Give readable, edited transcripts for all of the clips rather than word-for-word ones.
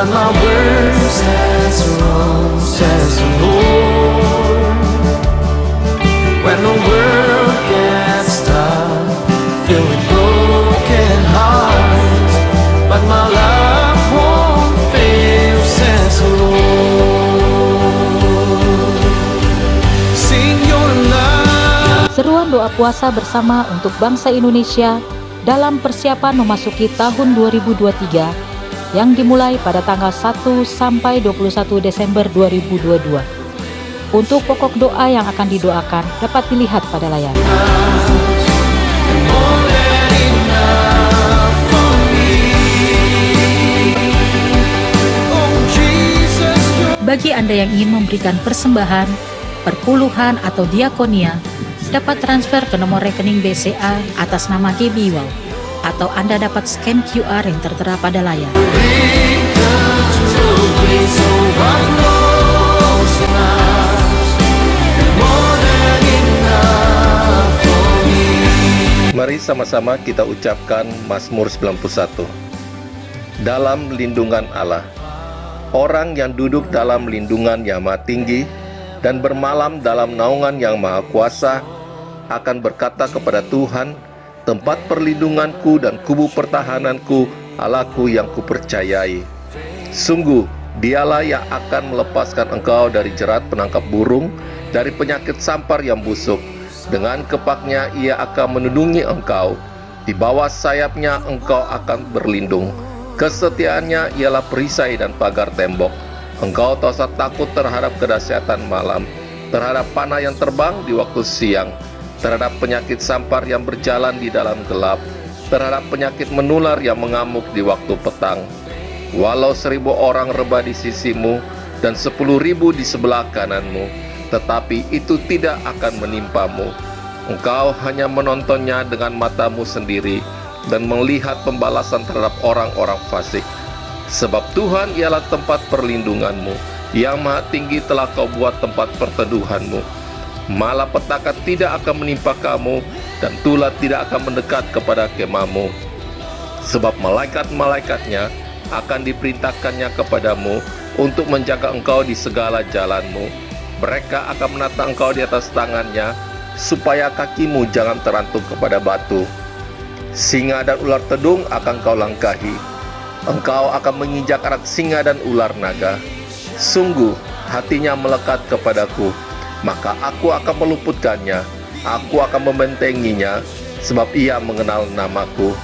but my word stands alone, says the Lord. When the world gets tough, filled with broken hearts, but my love won't fail, says the Lord. Sing your love. Seruan doa puasa bersama untuk bangsa Indonesia dalam persiapan memasuki tahun 2023 yang dimulai pada tanggal 1 sampai 21 Desember 2022. Untuk pokok doa yang akan didoakan dapat dilihat pada layar. Bagi Anda yang ingin memberikan persembahan, perpuluhan atau diakonia, dapat transfer ke nomor rekening BCA atas nama GB Wow, atau Anda dapat scan QR yang tertera pada layar. Mari sama-sama kita ucapkan Mazmur 91. Dalam lindungan Allah. Orang yang duduk dalam lindungan yang maha tinggi dan bermalam dalam naungan yang maha kuasa akan berkata kepada Tuhan, tempat perlindunganku dan kubu pertahananku, Allahku yang kupercayai. Sungguh, dialah yang akan melepaskan engkau dari jerat penangkap burung, dari penyakit sampar yang busuk. Dengan kepaknya ia akan melindungi engkau. Di bawah sayapnya engkau akan berlindung. Kesetiaannya ialah perisai dan pagar tembok. Engkau tak usah takut terhadap kedahsyatan malam, terhadap panah yang terbang di waktu siang, terhadap penyakit sampar yang berjalan di dalam gelap, terhadap penyakit menular yang mengamuk di waktu petang. Walau 1000 orang rebah di sisimu dan 10.000 di sebelah kananmu, tetapi itu tidak akan menimpamu. Engkau hanya menontonnya dengan matamu sendiri dan melihat pembalasan terhadap orang-orang fasik. Sebab Tuhan ialah tempat perlindunganmu, yang maha tinggi telah kau buat tempat perteduhanmu. Malapetaka tidak akan menimpa kamu, dan tulah tidak akan mendekat kepada kemahmu. Sebab malaikat-malaikatnya akan diperintahkannya kepadamu untuk menjaga engkau di segala jalanmu. Mereka akan menata engkau di atas tangannya, supaya kakimu jangan terantuk kepada batu. Singa dan ular tedung akan kau langkahi. Engkau akan menginjak anak singa dan ular naga. Sungguh hatinya melekat kepadaku, maka aku akan meluputkannya. Aku akan membentenginya, sebab ia mengenal namaku.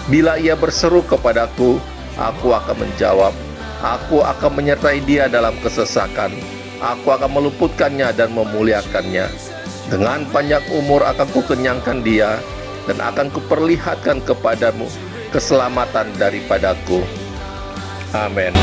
Bila ia berseru kepadaku, aku akan menjawab. Aku akan menyertai dia dalam kesesakan. Aku akan meluputkannya dan memuliakannya. Dengan panjang umur akan kukenyangkan dia, dan akan kuperlihatkan kepadamu keselamatan daripadaku. Amin.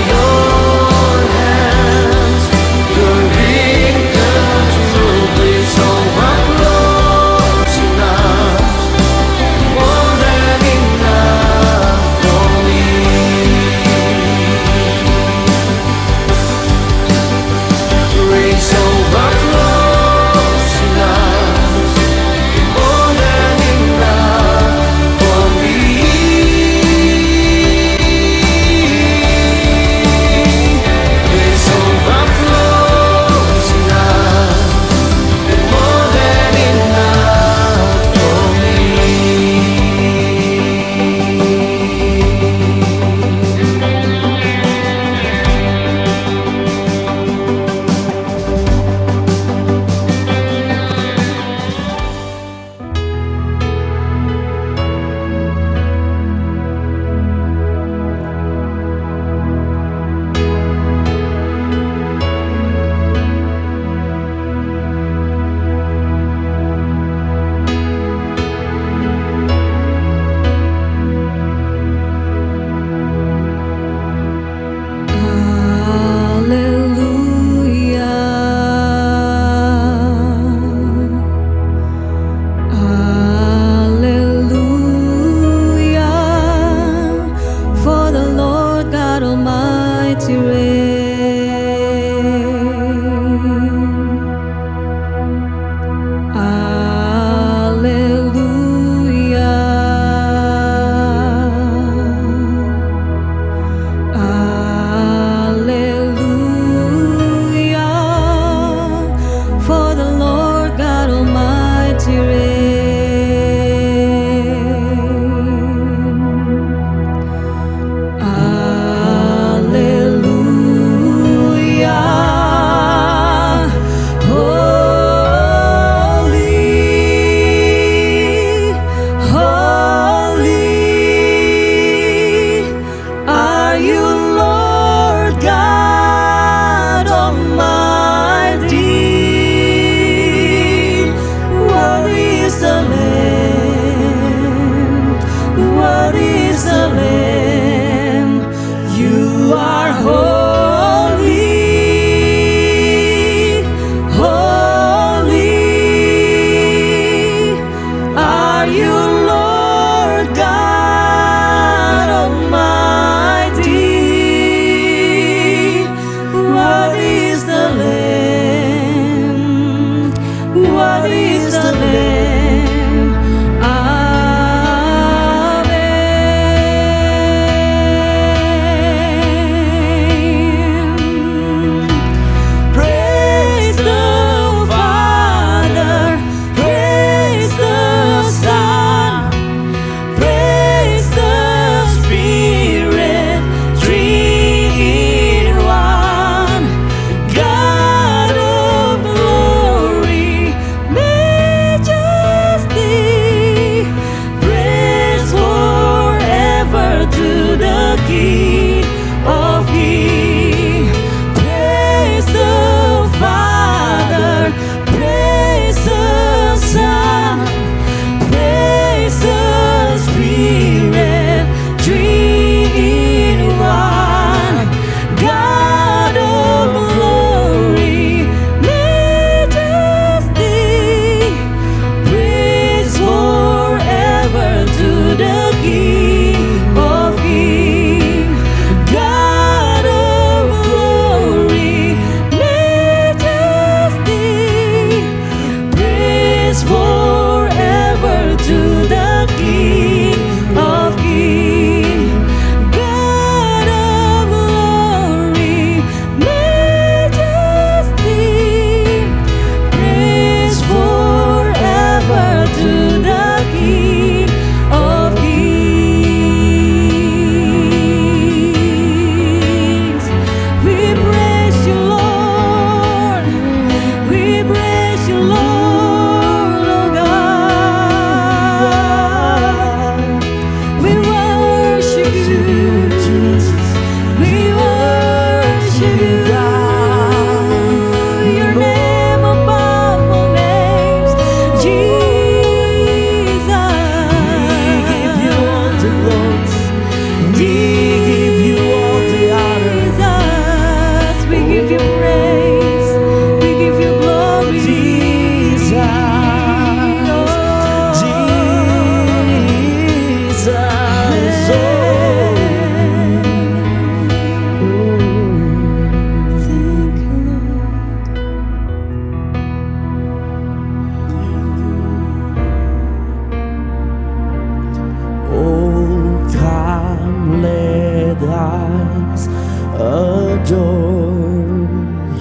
us adore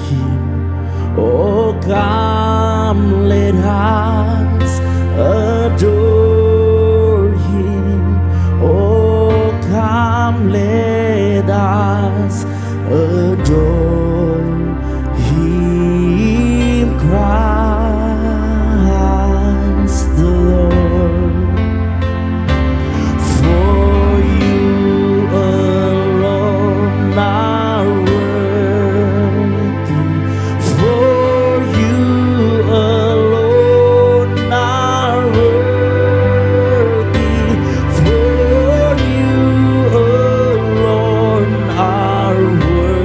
Him. Oh, come, let us adore Him. Oh, come, let us adore Him, Christ the Lord. For you alone are worthy. For you alone are worthy. For you alone are worthy,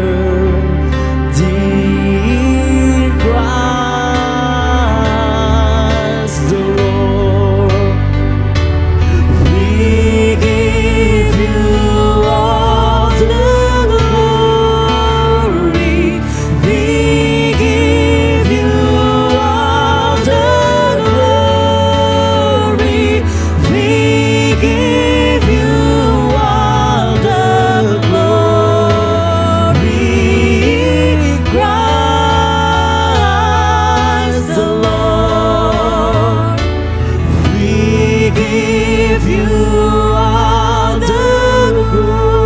Christ the Lord. We give you all the glory. We give you all the glory. We give you all the glory, Christ the Lord. We give you all the glory.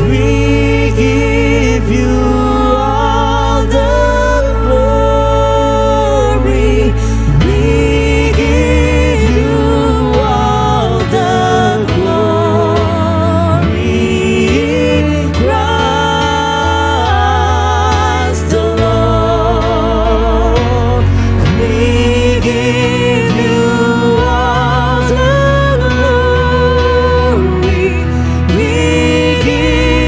We give you all the glory. We give you all the glory, Christ the Lord. We give you all the glory. We give you all the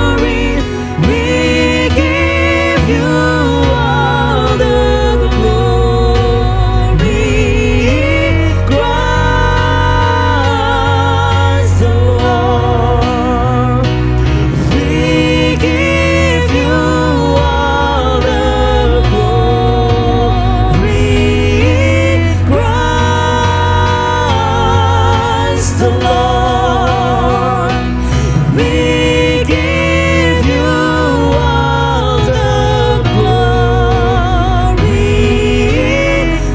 glory. We give you all the glory, Christ the Lord. We give you all the glory, Christ the Lord. We give you all the glory,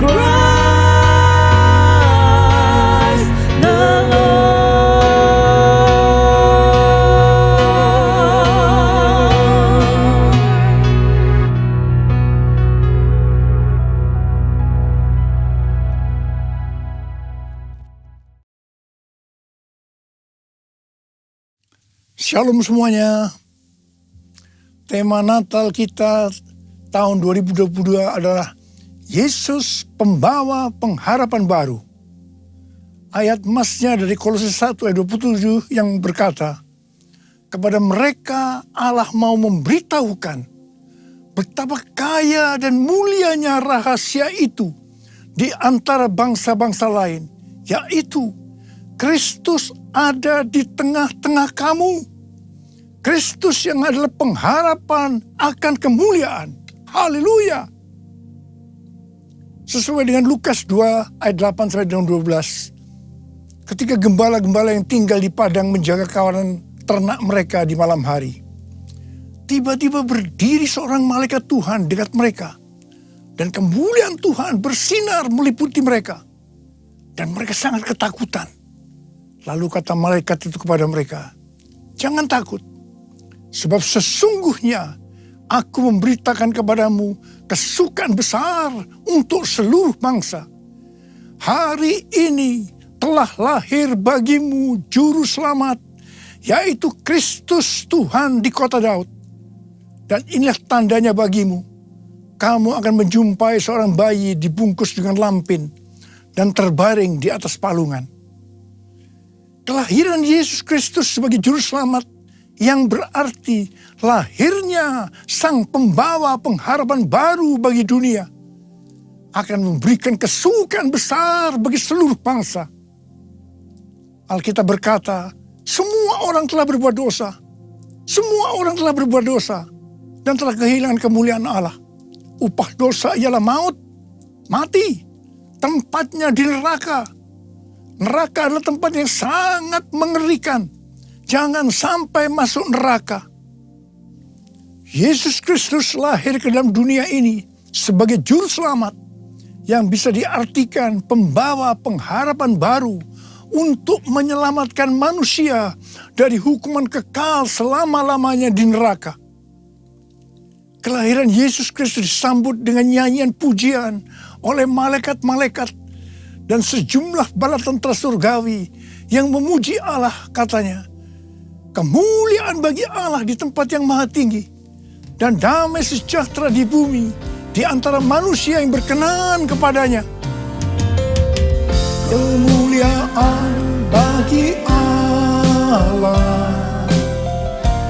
Christ the Shalom semuanya. Tema Natal kita tahun 2022 adalah Yesus pembawa pengharapan baru. Ayat emasnya dari Kolose 1 ayat 27 yang berkata, kepada mereka Allah mau memberitahukan betapa kaya dan mulianya rahasia itu di antara bangsa-bangsa lain, yaitu Kristus ada di tengah-tengah kamu. Kristus yang adalah pengharapan akan kemuliaan. Haleluya. Sesuai dengan Lukas 2 ayat 8 sampai dengan 12. Ketika gembala-gembala yang tinggal di padang menjaga kawanan ternak mereka di malam hari, tiba-tiba berdiri seorang malaikat Tuhan dekat mereka. Dan kemuliaan Tuhan bersinar meliputi mereka. Dan mereka sangat ketakutan. Lalu kata malaikat itu kepada mereka, jangan takut, sebab sesungguhnya aku memberitakan kepadamu kesukaan besar untuk seluruh bangsa. Hari ini telah lahir bagimu juru selamat, yaitu Kristus Tuhan di kota Daud. Dan inilah tandanya bagimu, kamu akan menjumpai seorang bayi dibungkus dengan lampin dan terbaring di atas palungan. Kelahiran Yesus Kristus sebagai juru selamat yang berarti lahirnya sang pembawa pengharapan baru bagi dunia akan memberikan kesukaan besar bagi seluruh bangsa. Alkitab berkata, semua orang telah berbuat dosa. Semua orang telah berbuat dosa dan telah kehilangan kemuliaan Allah. Upah dosa ialah maut, mati, tempatnya di neraka. Neraka adalah tempat yang sangat mengerikan. Jangan sampai masuk neraka. Yesus Kristus lahir ke dalam dunia ini sebagai juru selamat yang bisa diartikan pembawa pengharapan baru untuk menyelamatkan manusia dari hukuman kekal selama-lamanya di neraka. Kelahiran Yesus Kristus disambut dengan nyanyian pujian oleh malaikat-malaikat dan sejumlah bala tentara surgawi yang memuji Allah, katanya, kemuliaan bagi Allah di tempat yang maha tinggi dan damai sejahtera di bumi di antara manusia yang berkenan kepadanya. Kemuliaan bagi Allah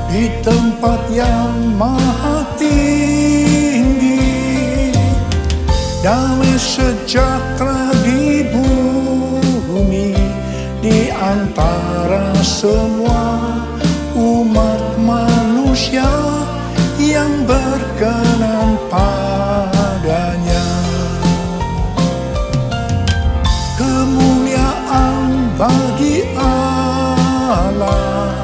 di tempat yang maha tinggi, damai sejahtera di bumi di antara semua umat manusia yang berkenan padanya. Kemuliaan bagi Allah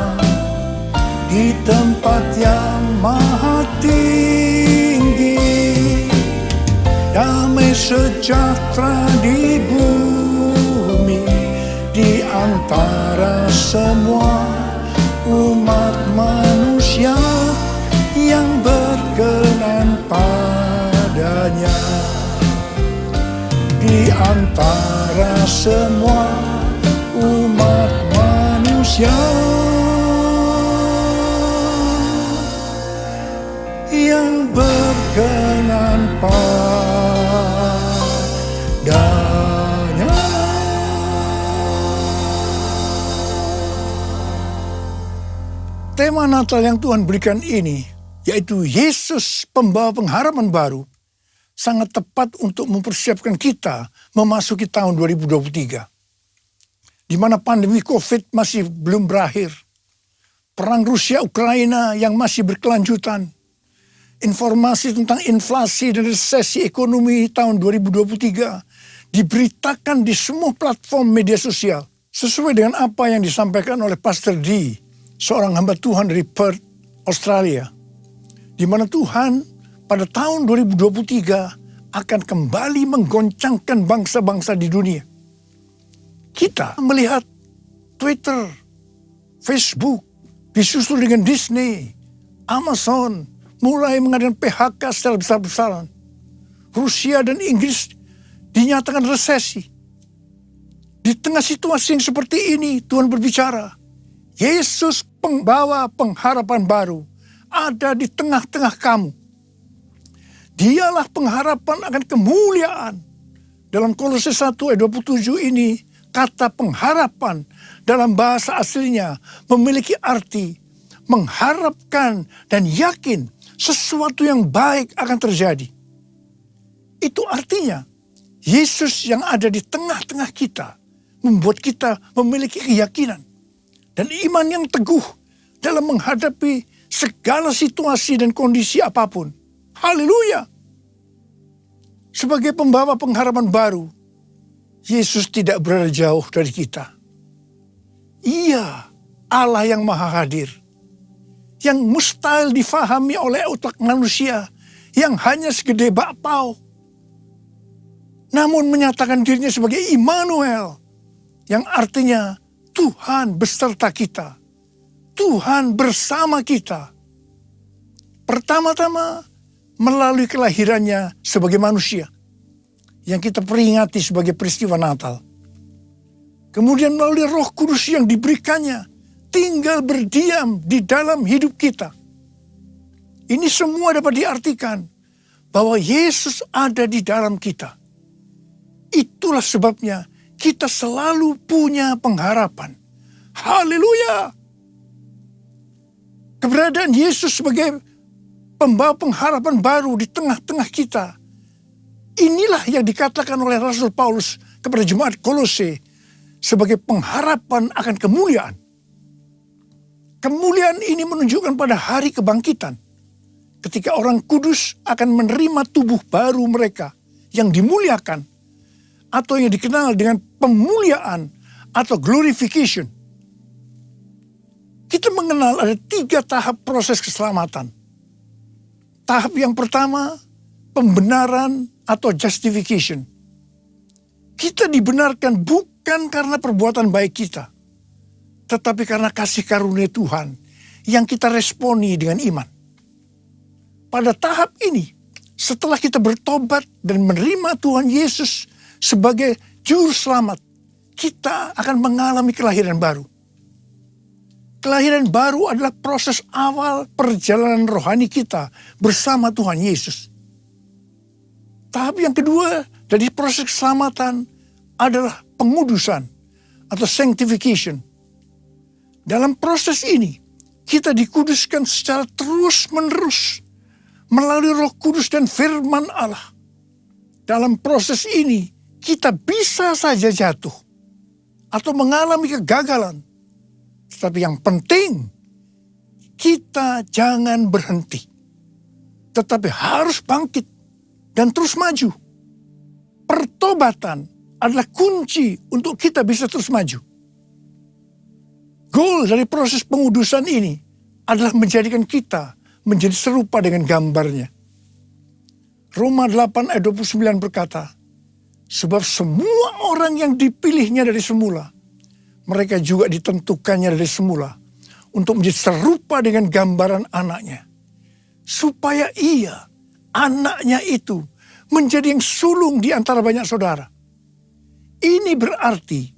di tempat yang maha tinggi, damai sejahtera di bumi di antara semua umat manusia yang berkenan padanya. Di antara semua umat manusia yang berkenan padanya. Tema Natal yang Tuhan berikan ini, yaitu Yesus pembawa pengharapan baru, sangat tepat untuk mempersiapkan kita memasuki tahun 2023. Di mana pandemi COVID masih belum berakhir. Perang Rusia-Ukraina yang masih berkelanjutan. Informasi tentang inflasi dan resesi ekonomi tahun 2023 diberitakan di semua platform media sosial. Sesuai dengan apa yang disampaikan oleh Pastor D, seorang hamba Tuhan dari Perth, Australia. Di mana Tuhan pada tahun 2023 akan kembali menggoncangkan bangsa-bangsa di dunia. Kita melihat Twitter, Facebook, disusul dengan Disney, Amazon, mulai mengadakan PHK secara besar-besaran. Rusia dan Inggris dinyatakan resesi. Di tengah situasi yang seperti ini, Tuhan berbicara, Yesus pembawa pengharapan baru ada di tengah-tengah kamu. Dialah pengharapan akan kemuliaan. Dalam Kolose 1 ayat 27 ini, kata pengharapan dalam bahasa aslinya memiliki arti mengharapkan dan yakin sesuatu yang baik akan terjadi. Itu artinya Yesus yang ada di tengah-tengah kita membuat kita memiliki keyakinan dan iman yang teguh dalam menghadapi segala situasi dan kondisi apapun. Haleluya! Sebagai pembawa pengharapan baru, Yesus tidak berada jauh dari kita. Ia Allah yang maha hadir, yang mustahil difahami oleh otak manusia yang hanya segede bakpao. Namun menyatakan dirinya sebagai Immanuel, yang artinya Tuhan beserta kita. Tuhan bersama kita. Pertama-tama melalui kelahirannya sebagai manusia, yang kita peringati sebagai peristiwa Natal. Kemudian melalui Roh Kudus yang diberikannya, tinggal berdiam di dalam hidup kita. Ini semua dapat diartikan bahwa Yesus ada di dalam kita. Itulah sebabnya kita selalu punya pengharapan. Haleluya! Keberadaan Yesus sebagai pembawa pengharapan baru di tengah-tengah kita. Inilah yang dikatakan oleh Rasul Paulus kepada jemaat Kolose sebagai pengharapan akan kemuliaan. Kemuliaan ini menunjukkan pada hari kebangkitan, ketika orang kudus akan menerima tubuh baru mereka yang dimuliakan, atau yang dikenal dengan pemuliaan atau glorification. Kita mengenal ada 3 tahap proses keselamatan. Tahap yang pertama, pembenaran atau justification. Kita dibenarkan bukan karena perbuatan baik kita, tetapi karena kasih karunia Tuhan yang kita responi dengan iman. Pada tahap ini, setelah kita bertobat dan menerima Tuhan Yesus sebagai juru selamat, kita akan mengalami kelahiran baru. Kelahiran baru adalah proses awal perjalanan rohani kita bersama Tuhan Yesus. Tahap yang kedua dari proses keselamatan adalah pengudusan atau sanctification. Dalam proses ini, kita dikuduskan secara terus-menerus melalui Roh Kudus dan firman Allah. Dalam proses ini, kita bisa saja jatuh atau mengalami kegagalan. Tetapi yang penting, kita jangan berhenti. Tetapi harus bangkit dan terus maju. Pertobatan adalah kunci untuk kita bisa terus maju. Goal dari proses pengudusan ini adalah menjadikan kita menjadi serupa dengan gambarnya. Roma 8 ayat 29 berkata, sebab semua orang yang dipilihnya dari semula, mereka juga ditentukannya dari semula untuk menjadi serupa dengan gambaran anaknya. Supaya ia, anaknya itu, menjadi yang sulung di antara banyak saudara. Ini berarti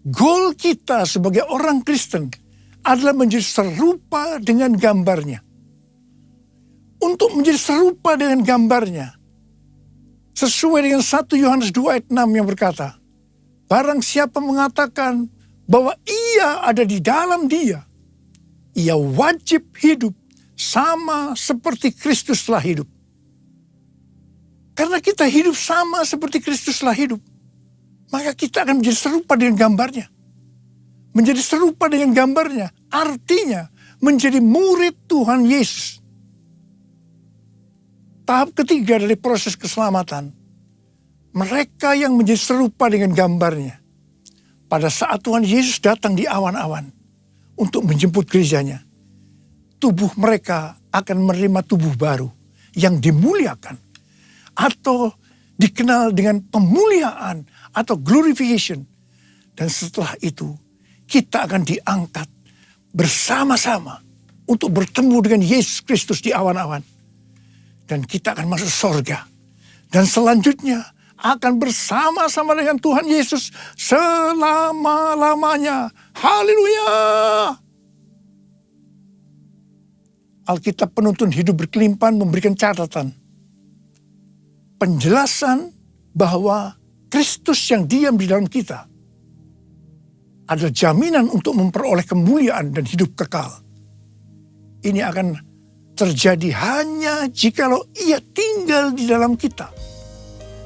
goal kita sebagai orang Kristen adalah menjadi serupa dengan gambarnya. Untuk menjadi serupa dengan gambarnya, sesuai dengan 1 Yohanes 2 ayat 6 yang berkata, barang siapa mengatakan bahwa ia ada di dalam dia, ia wajib hidup sama seperti Kristus telah hidup. Karena kita hidup sama seperti Kristus telah hidup, maka kita akan menjadi serupa dengan gambarnya. Menjadi serupa dengan gambarnya artinya menjadi murid Tuhan Yesus. Tahap ketiga dari proses keselamatan, mereka yang menjadi serupa dengan gambarnya. Pada saat Tuhan Yesus datang di awan-awan untuk menjemput gerejanya, tubuh mereka akan menerima tubuh baru yang dimuliakan atau dikenal dengan pemuliaan atau glorification. Dan setelah itu kita akan diangkat bersama-sama untuk bertemu dengan Yesus Kristus di awan-awan. Dan kita akan masuk surga. Dan selanjutnya akan bersama-sama dengan Tuhan Yesus selama-lamanya. Haleluya! Alkitab Penuntun Hidup Berkelimpahan memberikan catatan. Penjelasan bahwa Kristus yang diam di dalam kita adalah jaminan untuk memperoleh kemuliaan dan hidup kekal. Ini akan terjadi hanya jikalau ia tinggal di dalam kita.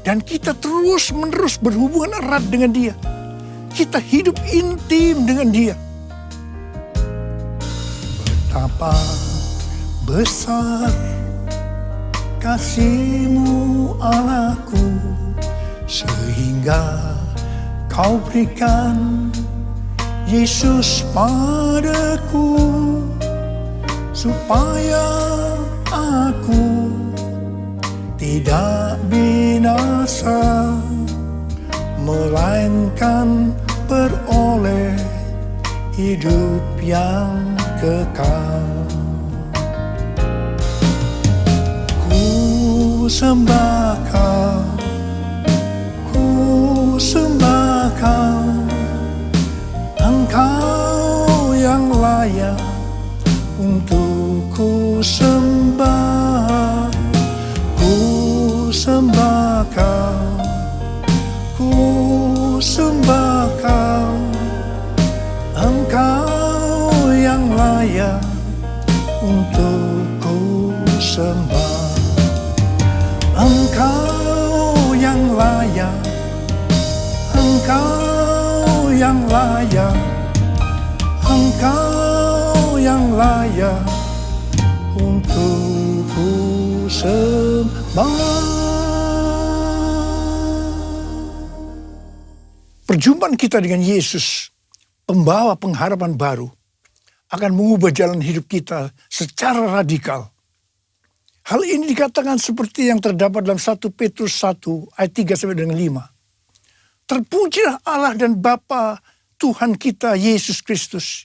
Dan kita terus-menerus berhubungan erat dengan dia. Kita hidup intim dengan dia. Betapa besar kasih-Mu Allahku, sehingga Kau berikan Yesus padaku, supaya aku tidak binasa, melainkan beroleh hidup yang kekal. Ku sembah Kau, ku sembah Kau, Engkau yang layak untuk ku sembah. Ku sembah Kau, ku sembah Kau, Engkau yang layak untuk ku sembah. Engkau yang layak, Engkau yang layak, Engkau yang layak untuk ku sembah. Perjumpaan kita dengan Yesus, pembawa pengharapan baru, akan mengubah jalan hidup kita secara radikal. Hal ini dikatakan seperti yang terdapat dalam 1 Petrus 1 ayat 3-5. Terpujilah Allah dan Bapa Tuhan kita Yesus Kristus,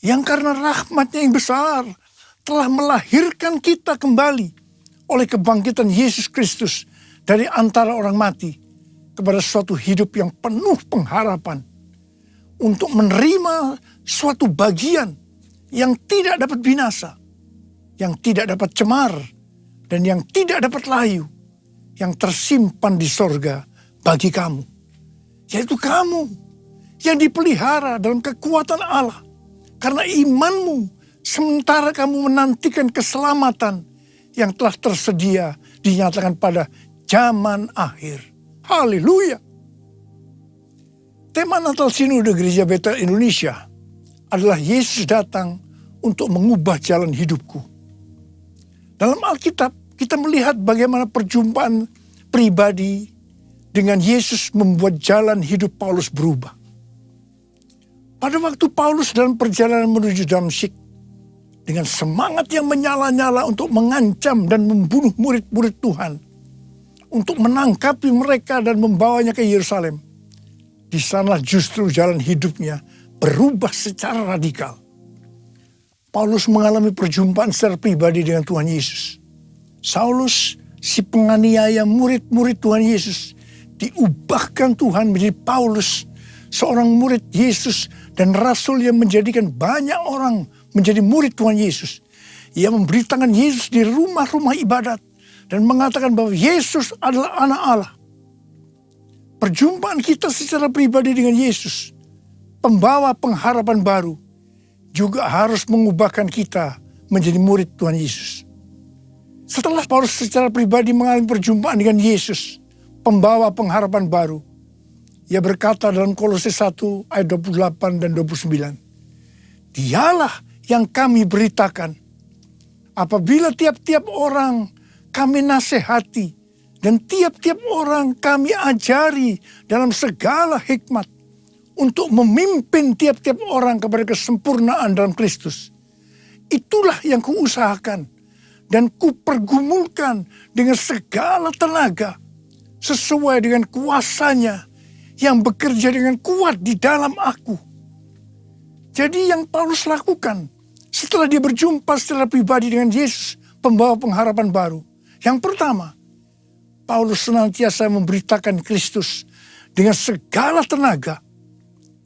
yang karena rahmat-Nya yang besar telah melahirkan kita kembali oleh kebangkitan Yesus Kristus dari antara orang mati kepada suatu hidup yang penuh pengharapan, untuk menerima suatu bagian yang tidak dapat binasa, yang tidak dapat cemar, dan yang tidak dapat layu, yang tersimpan di sorga bagi kamu. Yaitu kamu yang dipelihara dalam kekuatan Allah karena imanmu, sementara kamu menantikan keselamatan yang telah tersedia dinyatakan pada zaman akhir. Haleluya! Tema Natal Sinode Gereja Betel Indonesia adalah Yesus datang untuk mengubah jalan hidupku. Dalam Alkitab, kita melihat bagaimana perjumpaan pribadi dengan Yesus membuat jalan hidup Paulus berubah. Pada waktu Paulus dalam perjalanan menuju Damsyik, dengan semangat yang menyala-nyala untuk mengancam dan membunuh murid-murid Tuhan, untuk menangkapi mereka dan membawanya ke Yerusalem, di sana justru jalan hidupnya berubah secara radikal. Paulus mengalami perjumpaan secara pribadi dengan Tuhan Yesus. Saulus, si penganiaya murid-murid Tuhan Yesus, diubahkan Tuhan menjadi Paulus, seorang murid Yesus dan rasul yang menjadikan banyak orang menjadi murid Tuhan Yesus. Ia memberitakan Yesus di rumah-rumah ibadat dan mengatakan bahwa Yesus adalah anak Allah. Perjumpaan kita secara pribadi dengan Yesus, pembawa pengharapan baru, juga harus mengubahkan kita menjadi murid Tuhan Yesus. Setelah Paulus secara pribadi mengalami perjumpaan dengan Yesus, pembawa pengharapan baru, ia berkata dalam Kolose 1 ayat 28 dan 29, Dialah yang kami beritakan, apabila tiap-tiap orang kami nasihati, dan tiap-tiap orang kami ajari dalam segala hikmat, untuk memimpin tiap-tiap orang kepada kesempurnaan dalam Kristus. Itulah yang kuusahakan dan kupergumulkan dengan segala tenaga, sesuai dengan kuasanya yang bekerja dengan kuat di dalam aku. Jadi yang Paulus lakukan setelah dia berjumpa secara pribadi dengan Yesus, pembawa pengharapan baru. Yang pertama, Paulus senantiasa memberitakan Kristus dengan segala tenaga.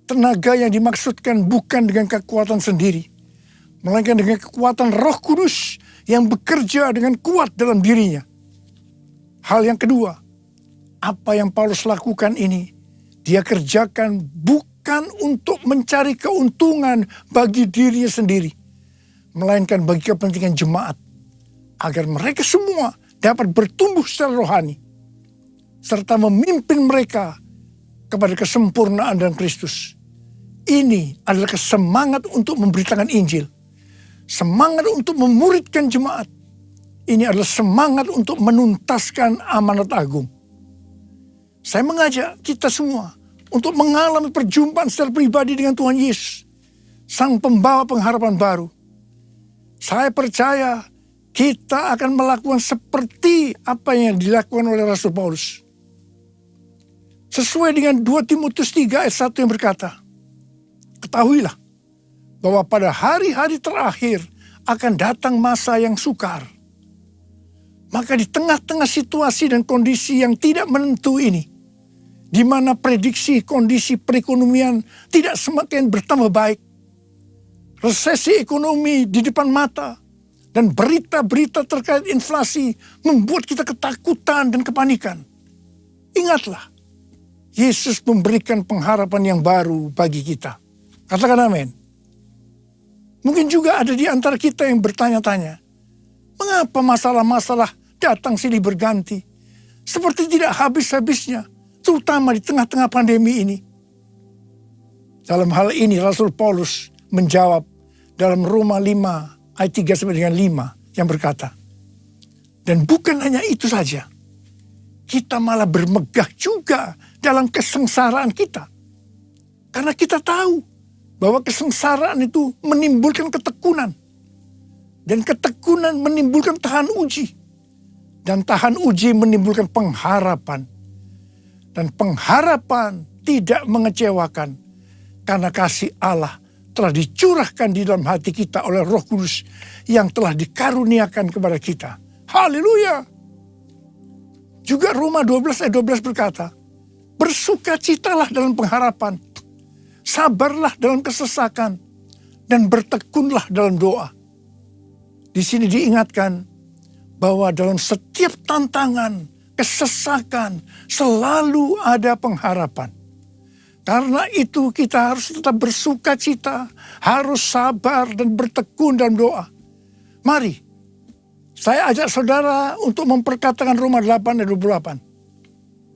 Tenaga yang dimaksudkan bukan dengan kekuatan sendiri, melainkan dengan kekuatan Roh Kudus yang bekerja dengan kuat dalam dirinya. Hal yang kedua, apa yang Paulus lakukan ini, dia kerjakan bukan untuk mencari keuntungan bagi dirinya sendiri, melainkan bagi kepentingan jemaat, agar mereka semua dapat bertumbuh secara rohani, serta memimpin mereka kepada kesempurnaan dalam Kristus. Ini adalah semangat untuk memberitakan Injil, semangat untuk memuridkan jemaat. Ini adalah semangat untuk menuntaskan amanat agung. Saya mengajak kita semua untuk mengalami perjumpaan secara pribadi dengan Tuhan Yesus, Sang Pembawa pengharapan baru. Saya percaya kita akan melakukan seperti apa yang dilakukan oleh Rasul Paulus. Sesuai dengan 2 Timotius 3 ayat 1 yang berkata, Ketahuilah bahwa pada hari-hari terakhir akan datang masa yang sukar. Maka di tengah-tengah situasi dan kondisi yang tidak menentu ini, di mana prediksi kondisi perekonomian tidak semakin bertambah baik, resesi ekonomi di depan mata, dan berita-berita terkait inflasi membuat kita ketakutan dan kepanikan. Ingatlah, Yesus memberikan pengharapan yang baru bagi kita. Katakan amin. Mungkin juga ada di antara kita yang bertanya-tanya, mengapa masalah-masalah datang silih berganti, seperti tidak habis-habisnya, terutama di tengah-tengah pandemi ini. Dalam hal ini Rasul Paulus menjawab dalam Roma 5 ayat 3-5 yang berkata, dan bukan hanya itu saja, kita malah bermegah juga dalam kesengsaraan kita. Karena kita tahu bahwa kesengsaraan itu menimbulkan ketekunan. Dan ketekunan menimbulkan tahan uji. Dan tahan uji menimbulkan pengharapan. Dan pengharapan tidak mengecewakan. Karena kasih Allah telah dicurahkan di dalam hati kita oleh Roh Kudus yang telah dikaruniakan kepada kita. Haleluya. Juga Roma 12 ayat 12 berkata, bersukacitalah dalam pengharapan, sabarlah dalam kesesakan, dan bertekunlah dalam doa. Di sini diingatkan bahwa dalam setiap tantangan, kesesakan, selalu ada pengharapan. Karena itu kita harus tetap bersukacita, harus sabar dan bertekun dalam doa. Mari, saya ajak saudara untuk memperkatakan Roma 8 ayat 28.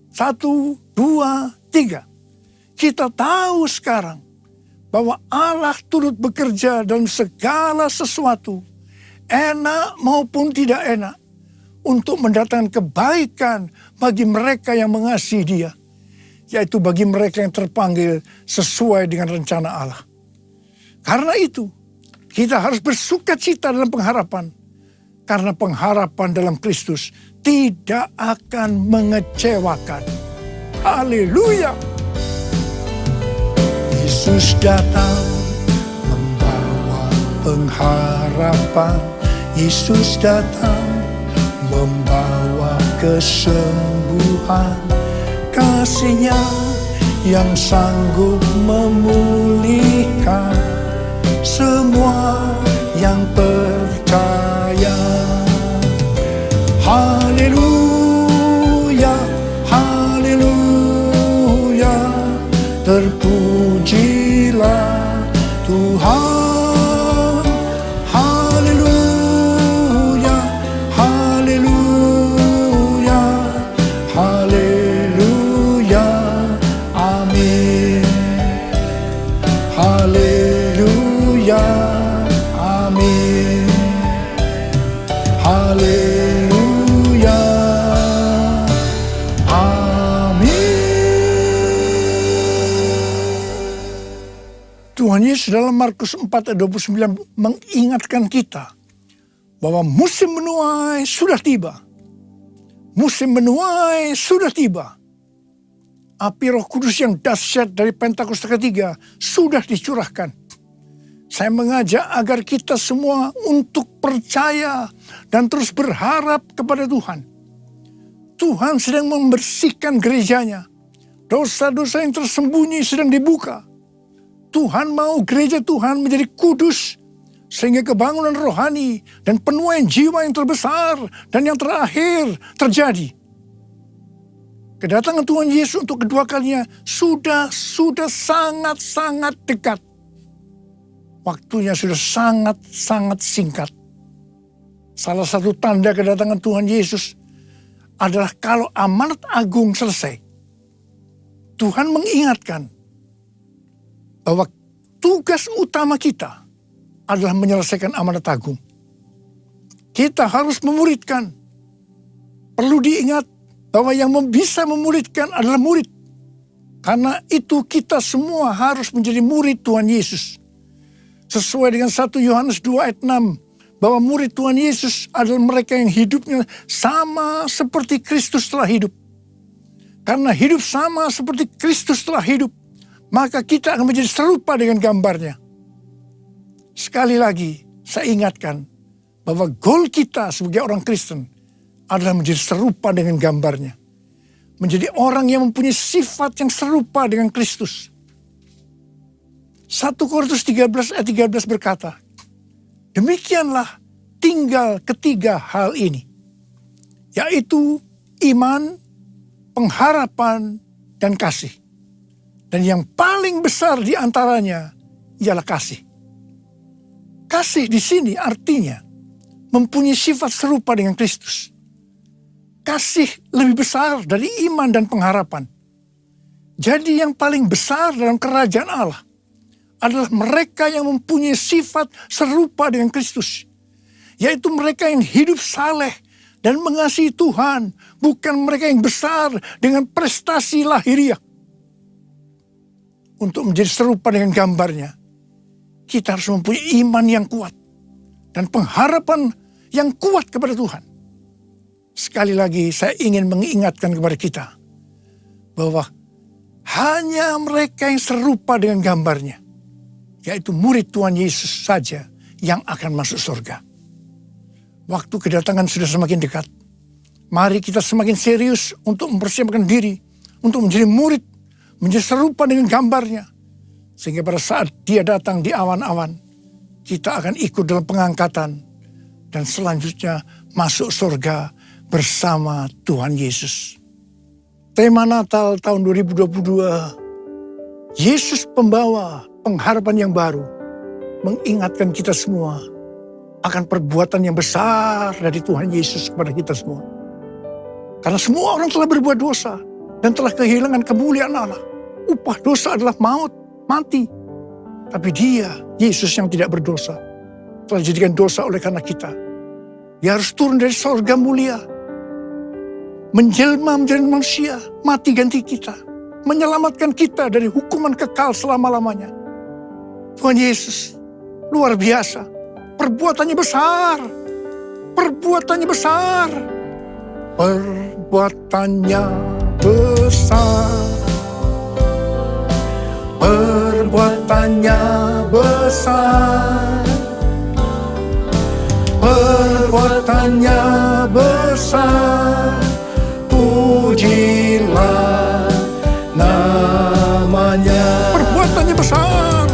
1, 2, 3. Kita tahu sekarang bahwa Allah turut bekerja dalam segala sesuatu, enak maupun tidak enak, untuk mendatangkan kebaikan bagi mereka yang mengasihi Dia, yaitu bagi mereka yang terpanggil sesuai dengan rencana Allah. Karena itu, kita harus bersukacita dalam pengharapan, karena pengharapan dalam Kristus tidak akan mengecewakan. Haleluya! Yesus datang membawa pengharapan. Yesus datang membawa kesembuhan. Kasih-Nya yang sanggup memulihkan semua yang percaya. Haleluya, haleluya, terpujilah Tuhan. Haleluya, haleluya, haleluya, amin. Haleluya, amin. Haleluya, amin. Tuhan Yesus dalam Markus 4 ayat 29 mengingatkan kita bahwa musim menuai sudah tiba. Musim menuai sudah tiba. Api Roh Kudus yang dahsyat dari Pentakosta ketiga sudah dicurahkan. Saya mengajak agar kita semua untuk percaya dan terus berharap kepada Tuhan. Tuhan sedang membersihkan gerejanya. Dosa-dosa yang tersembunyi sedang dibuka. Tuhan mau gereja Tuhan menjadi kudus, sehingga kebangunan rohani dan penuaian jiwa yang terbesar dan yang terakhir terjadi. Kedatangan Tuhan Yesus untuk kedua kalinya sudah sangat-sangat dekat. Waktunya sudah sangat-sangat singkat. Salah satu tanda kedatangan Tuhan Yesus adalah kalau amanat agung selesai. Tuhan mengingatkan bahwa tugas utama kita adalah menyelesaikan amanat agung. Kita harus memuridkan. Perlu diingat bahwa yang bisa memuridkan adalah murid. Karena itu kita semua harus menjadi murid Tuhan Yesus. Sesuai dengan 1 Yohanes 2 ayat 6, bahwa murid Tuhan Yesus adalah mereka yang hidupnya sama seperti Kristus telah hidup. Karena hidup sama seperti Kristus telah hidup, maka kita akan menjadi serupa dengan gambarnya. Sekali lagi, saya ingatkan bahwa goal kita sebagai orang Kristen adalah menjadi serupa dengan gambarnya. Menjadi orang yang mempunyai sifat yang serupa dengan Kristus. 1 Korintus 13 ayat 13 berkata, demikianlah tinggal ketiga hal ini, yaitu iman, pengharapan, dan kasih. Dan yang paling besar di antaranya ialah kasih. Kasih di sini artinya mempunyai sifat serupa dengan Kristus. Kasih lebih besar dari iman dan pengharapan. Jadi yang paling besar dalam kerajaan Allah adalah mereka yang mempunyai sifat serupa dengan Kristus. Yaitu mereka yang hidup saleh dan mengasihi Tuhan. Bukan mereka yang besar dengan prestasi lahiriah. untuk menjadi serupa dengan gambarnya, kita harus mempunyai iman yang kuat dan pengharapan yang kuat kepada Tuhan. Sekali lagi saya ingin mengingatkan kepada kita bahwa hanya mereka yang serupa dengan gambarnya, yaitu murid Tuhan Yesus saja yang akan masuk surga. Waktu kedatangan sudah semakin dekat. Mari kita semakin serius untuk mempersiapkan diri, untuk menjadi murid, menjadi serupa dengan gambarnya. Sehingga pada saat dia datang di awan-awan, kita akan ikut dalam pengangkatan. Dan selanjutnya masuk surga bersama Tuhan Yesus. Tema Natal tahun 2022, Yesus pembawa pengharapan yang baru, mengingatkan kita semua akan perbuatan yang besar dari Tuhan Yesus kepada kita semua. Karena semua orang telah berbuat dosa dan telah kehilangan kemuliaan Allah. Upah dosa adalah maut, mati. Tapi dia, Yesus yang tidak berdosa, telah dijadikan dosa oleh karena kita. Dia harus turun dari surga mulia, menjelma menjadi manusia, mati ganti kita, menyelamatkan kita dari hukuman kekal selama-lamanya. Tuhan Yesus luar biasa, perbuatannya besar, perbuatannya besar, perbuatannya besar, perbuatannya besar, perbuatannya besar. Pujilah namanya. Perbuatannya besar.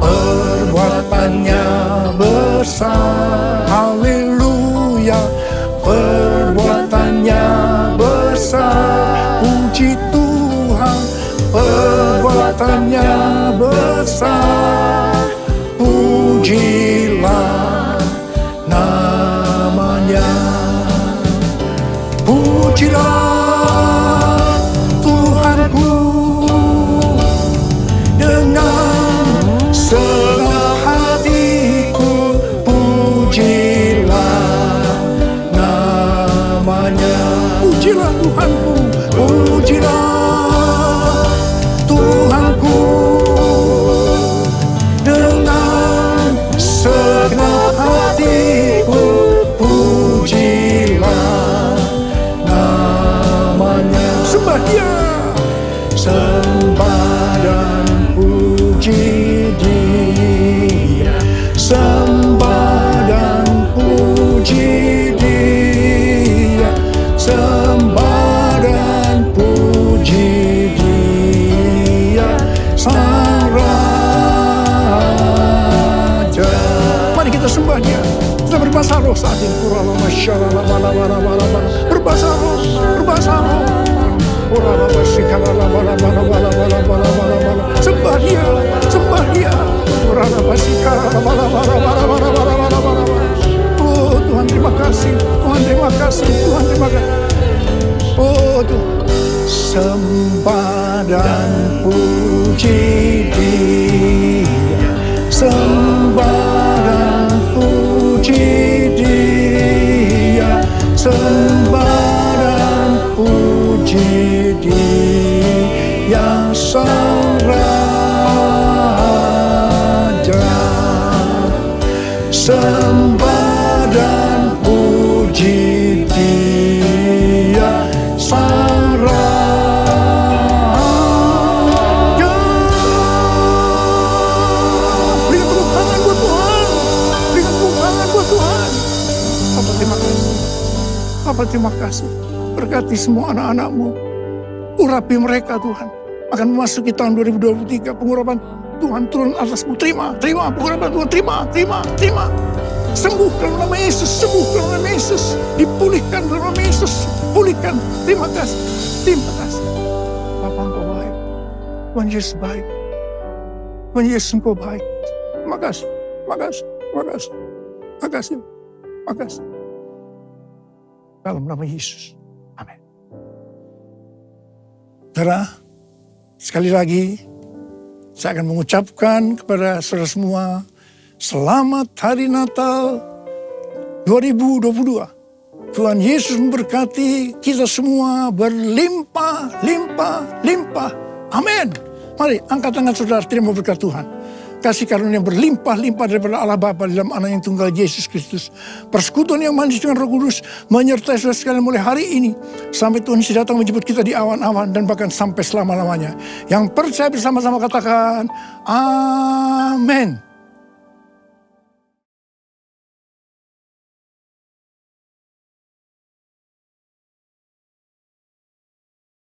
Perbuatannya besar. Haleluya. Perbuatannya besar. Puji Tuhan. Perbuatannya besar. Pujilah namanya. Pujilah Tuhanku dengan segenap hatiku, pujilah namanya. Pujilah Tuhanku, pujilah Tuhanku dengan segenap hatiku, pujilah. Sembah dia, sembah dan puji dia, sembah dan puji dia, sembah dan puji dia, Sang Raja. Mari kita sembah dia. Kita berbahasa roh saat ini. Berbahasa roh, berbahasa roh. Sembah dia, sembah dia. Oh Tuhan terima kasih, Tuhan terima kasih, Tuhan terima kasih. Oh Tuhan, sembah dan puji dia, sembah dan puji dia, sembah dan puji dia, Sang Raja. Sembah dan puji dia, Sang Raja. Berikan tepuk tangan buat Tuhan, berikan tepuk tangan buat Tuhan. Papa terima kasih, Papa terima kasih. Berkati semua anak-anak-Mu. Urapi mereka Tuhan. Akan memasuki tahun 2023. Pengurapan Tuhan turun atasmu. Terima, terima. Pengurapan Tuhan. Terima, terima, terima. Sembuh dalam nama Yesus. Sembuh dalam nama Yesus. Dipulihkan dalam nama Yesus. Pulihkan. Terima kasih. Terima kasih. Bapa Engkau baik. Tuhan Yesus baik. Tuhan Yesus Engkau baik. Terima kasih. Terima kasih. Terima kasih. Terima kasih. Terima kasih. Dalam nama Yesus. Amin. Saudara, sekali lagi saya akan mengucapkan kepada saudara semua selamat hari Natal 2022. Tuhan Yesus memberkati kita semua berlimpah, limpah, limpah. Amin. Mari angkat tangan saudara, terima berkat Tuhan. Kasih karunia berlimpah-limpah daripada Allah Bapa dalam anak yang tunggal Yesus Kristus. Persekutuan yang manis dengan Roh Kudus menyertai saudara sekalian mulai hari ini. Sampai Tuhan Yesus datang menjemput kita di awan-awan dan bahkan sampai selama-lamanya. Yang percaya bersama-sama katakan, amin.